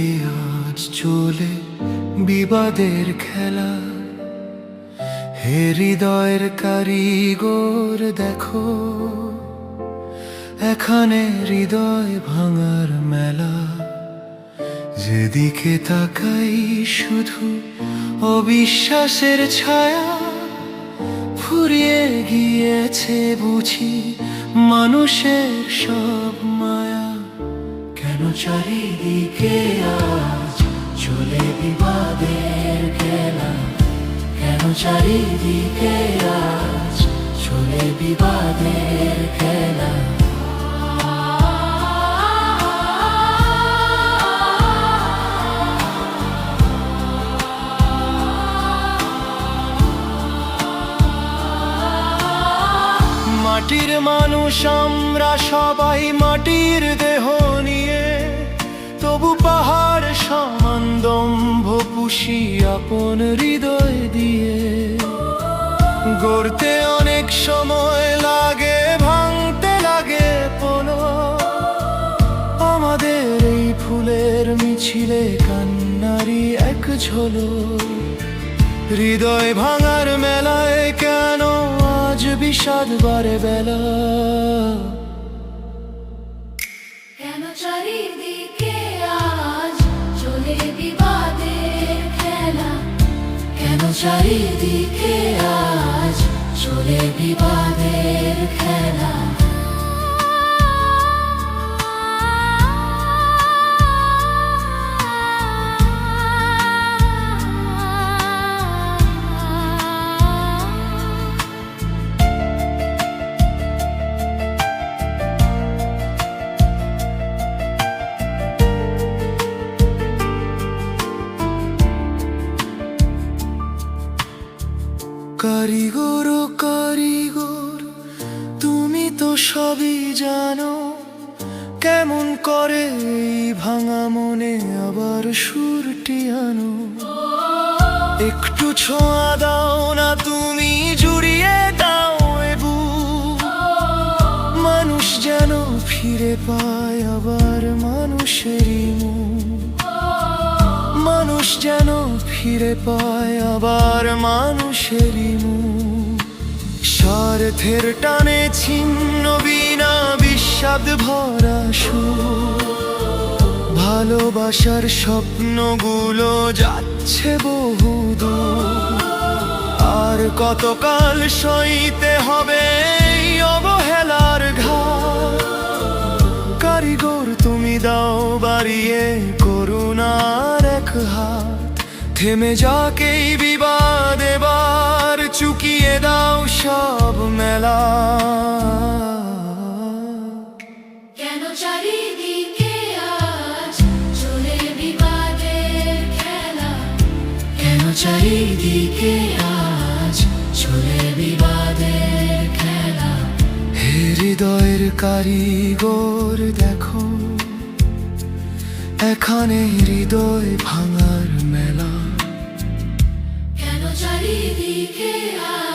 চারিদিকে আজ চলে বিবাদের খেলা। হে হৃদয়ের কারিগর দেখো, এখানে হৃদয় ভাঙার মেলা। যেদিকে তাকাই শুধু অবিশ্বাসের ছায়া, ফুরিয়ে গিয়েছে বুঝি মানুষের সব মায়া। কেন চারিদিকে আজ চলে বিবাদের খেলা? কেন চারিদিকে আজ চলে বিবাদের খেলা? মাটির মানুষ আমরা সবাই, মাটির দেহ নিয়ে, তবু পাহাড় সমান দম্ভ পুষি আপন হৃদয় দিয়ে। গড়তে অনেক সময় লাগে, ভাঙতে লাগে পলক। আমাদের এই ফুলের মিছিলে কান্নারি এক ঝলক। হৃদয় ভাঙার মেলায় কেন আজ বিষাদ বারে বেলা? কেন চারিদিকে আজ চলে বিবাদের খেলা? কেন চারিদিকে আজ চলে বিবাদের খেলা? কারিগর ও কারিগর, তুমি তো সবই জানো। কেমন করে এই ভাঙা মনে আবার সুরটি আনো? একটু ছোঁয়া দাও না তুমি, জুড়িয়ে দাও এ বুক। মানুষ যেন ফিরে পায় আবার মানুষেরই মুখ। মানুষ যেন ফিরে পায় আবার মানুষেরই মুখ। স্বার্থের টানে ছিন্ন বিনা বিষাদ ভরা সুর। ভালোবাসার স্বপ্নগুলো যাচ্ছে বহুদূর। আর কতকাল সইতে হবে এই অবহেলার ঘাত? কারিগর তুমি দাও বাড়িয়ে করুণার এক হাত। থেমে যাক এই বিবাদ এবার, চুকিয়ে দাও সব মেলা। কেন চারিদিকে আজ চলে বিবাদের খেলা? কেন চারিদিকে আজ চলে বিবাদের খেলা? হে হৃদয়ের কারিগর দেখো, এখানে হৃদয় ভাঙার মেলা। কেন চারিদিকে আজ